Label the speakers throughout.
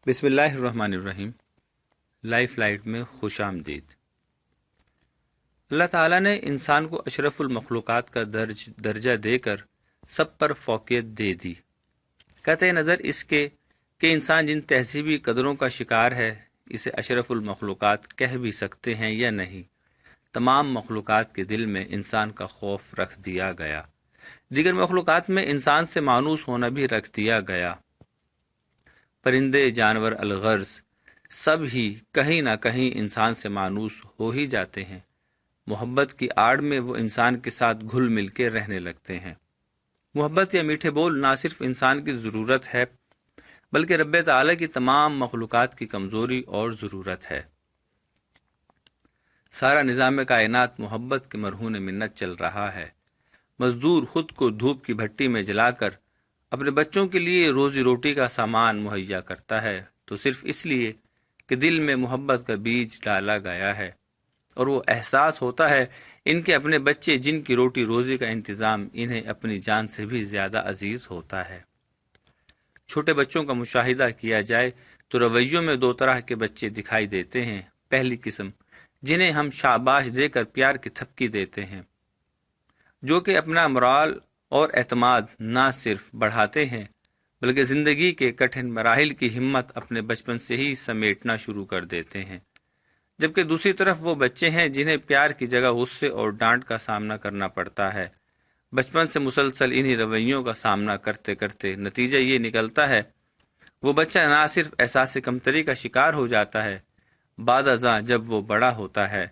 Speaker 1: بسم اللہ الرحمن الرحیم۔ لائف لائٹ میں خوش آمدید۔ اللہ تعالیٰ نے انسان کو اشرف المخلوقات کا درجہ دے کر سب پر فوقیت دے دی۔ قطع نظر اس کے کہ انسان جن تہذیبی قدروں کا شکار ہے اسے اشرف المخلوقات کہہ بھی سکتے ہیں یا نہیں، تمام مخلوقات کے دل میں انسان کا خوف رکھ دیا گیا۔ دیگر مخلوقات میں انسان سے مانوس ہونا بھی رکھ دیا گیا۔ پرندے، جانور، الغرض سب ہی کہیں نہ کہیں انسان سے مانوس ہو ہی جاتے ہیں۔ محبت کی آڑ میں وہ انسان کے ساتھ گھل مل کے رہنے لگتے ہیں۔ محبت یا میٹھے بول نہ صرف انسان کی ضرورت ہے بلکہ رب تعالیٰ کی تمام مخلوقات کی کمزوری اور ضرورت ہے۔ سارا نظام کائنات محبت کے مرہون منت چل رہا ہے۔ مزدور خود کو دھوپ کی بھٹی میں جلا کر اپنے بچوں کے لیے روزی روٹی کا سامان مہیا کرتا ہے تو صرف اس لیے کہ دل میں محبت کا بیج ڈالا گیا ہے اور وہ احساس ہوتا ہے ان کے اپنے بچے جن کی روٹی روزی کا انتظام انہیں اپنی جان سے بھی زیادہ عزیز ہوتا ہے۔ چھوٹے بچوں کا مشاہدہ کیا جائے تو رویوں میں دو طرح کے بچے دکھائی دیتے ہیں۔ پہلی قسم جنہیں ہم شاباش دے کر پیار کی تھپکی دیتے ہیں، جو کہ اپنا مرال اور اعتماد نہ صرف بڑھاتے ہیں بلکہ زندگی کے کٹھن مراحل کی ہمت اپنے بچپن سے ہی سمیٹنا شروع کر دیتے ہیں، جبکہ دوسری طرف وہ بچے ہیں جنہیں پیار کی جگہ غصے اور ڈانٹ کا سامنا کرنا پڑتا ہے۔ بچپن سے مسلسل انہی رویوں کا سامنا کرتے کرتے نتیجہ یہ نکلتا ہے وہ بچہ نہ صرف احساس کمتری کا شکار ہو جاتا ہے، بعد ازاں جب وہ بڑا ہوتا ہے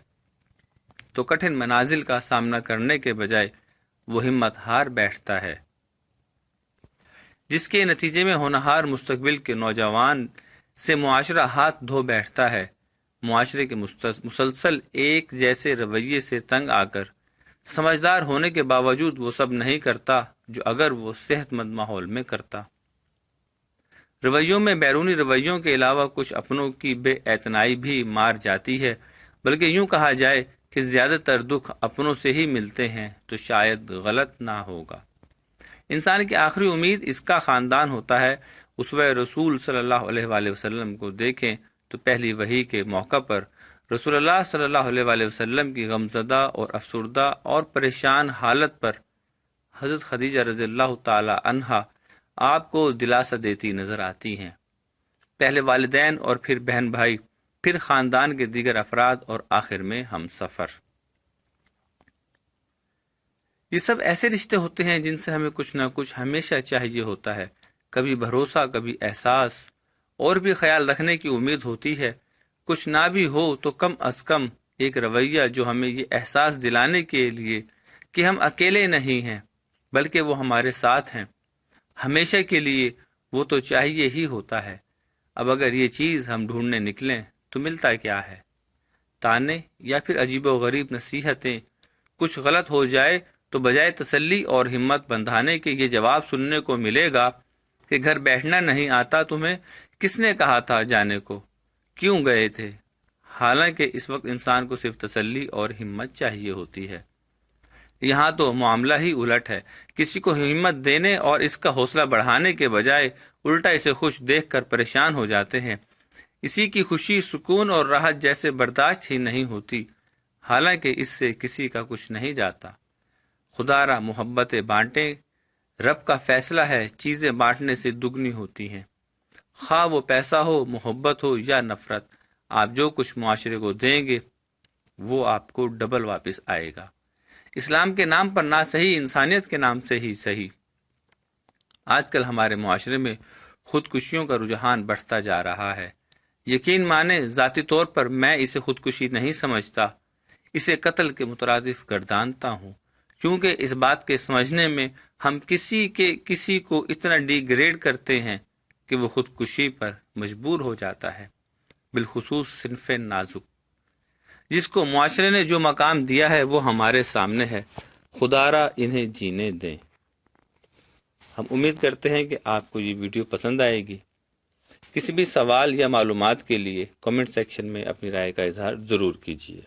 Speaker 1: تو کٹھن منازل کا سامنا کرنے کے بجائے وہ ہمت ہار بیٹھتا ہے، جس کے نتیجے میں ہونہار مستقبل کے نوجوان سے معاشرہ ہاتھ دھو بیٹھتا ہے۔ معاشرے کے مسلسل ایک جیسے رویے سے تنگ آ کر سمجھدار ہونے کے باوجود وہ سب نہیں کرتا جو اگر وہ صحت مند ماحول میں کرتا۔ رویوں میں بیرونی رویوں کے علاوہ کچھ اپنوں کی بے اعتنائی بھی مار جاتی ہے، بلکہ یوں کہا جائے کہ زیادہ تر دکھ اپنوں سے ہی ملتے ہیں تو شاید غلط نہ ہوگا۔ انسان کی آخری امید اس کا خاندان ہوتا ہے۔ اسوہ رسول صلی اللہ علیہ وآلہ وسلم کو دیکھیں تو پہلی وحی کے موقع پر رسول اللہ صلی اللہ علیہ وآلہ وسلم کی غمزدہ اور افسردہ اور پریشان حالت پر حضرت خدیجہ رضی اللہ تعالی عنہا آپ کو دلاسا دیتی نظر آتی ہیں۔ پہلے والدین اور پھر بہن بھائی، پھر خاندان کے دیگر افراد اور آخر میں ہم سفر۔ یہ سب ایسے رشتے ہوتے ہیں جن سے ہمیں کچھ نہ کچھ ہمیشہ چاہیے ہوتا ہے، کبھی بھروسہ، کبھی احساس اور بھی خیال رکھنے کی امید ہوتی ہے۔ کچھ نہ بھی ہو تو کم از کم ایک رویہ جو ہمیں یہ احساس دلانے کے لیے کہ ہم اکیلے نہیں ہیں بلکہ وہ ہمارے ساتھ ہیں ہمیشہ کے لیے، وہ تو چاہیے ہی ہوتا ہے۔ اب اگر یہ چیز ہم ڈھونڈنے نکلیں تو ملتا کیا ہے؟ تانے یا پھر عجیب و غریب نصیحتیں۔ کچھ غلط ہو جائے تو بجائے تسلی اور ہمت بندھانے کے یہ جواب سننے کو ملے گا کہ گھر بیٹھنا نہیں آتا تمہیں، کس نے کہا تھا جانے کو، کیوں گئے تھے؟ حالانکہ اس وقت انسان کو صرف تسلی اور ہمت چاہیے ہوتی ہے۔ یہاں تو معاملہ ہی الٹ ہے۔ کسی کو ہمت دینے اور اس کا حوصلہ بڑھانے کے بجائے الٹا اسے خوش دیکھ کر پریشان ہو جاتے ہیں۔ اسی کی خوشی، سکون اور راحت جیسے برداشت ہی نہیں ہوتی، حالانکہ اس سے کسی کا کچھ نہیں جاتا۔ خدا را محبتیں بانٹیں، رب کا فیصلہ ہے چیزیں بانٹنے سے دگنی ہوتی ہیں۔ خواہ وہ پیسہ ہو، محبت ہو یا نفرت، آپ جو کچھ معاشرے کو دیں گے وہ آپ کو ڈبل واپس آئے گا۔ اسلام کے نام پر نہ صحیح، انسانیت کے نام سے ہی صحیح۔ آج کل ہمارے معاشرے میں خودکشیوں کا رجحان بڑھتا جا رہا ہے۔ یقین مانیں ذاتی طور پر میں اسے خودکشی نہیں سمجھتا، اسے قتل کے مترادف گردانتا ہوں، کیونکہ اس بات کے سمجھنے میں ہم کسی کو اتنا ڈی گریڈ کرتے ہیں کہ وہ خودکشی پر مجبور ہو جاتا ہے، بالخصوص صنف نازک جس کو معاشرے نے جو مقام دیا ہے وہ ہمارے سامنے ہے۔ خدا را انہیں جینے دیں۔ ہم امید کرتے ہیں کہ آپ کو یہ ویڈیو پسند آئے گی۔ کسی بھی سوال یا معلومات کے لیے کامنٹ سیکشن میں اپنی رائے کا اظہار ضرور کیجیے۔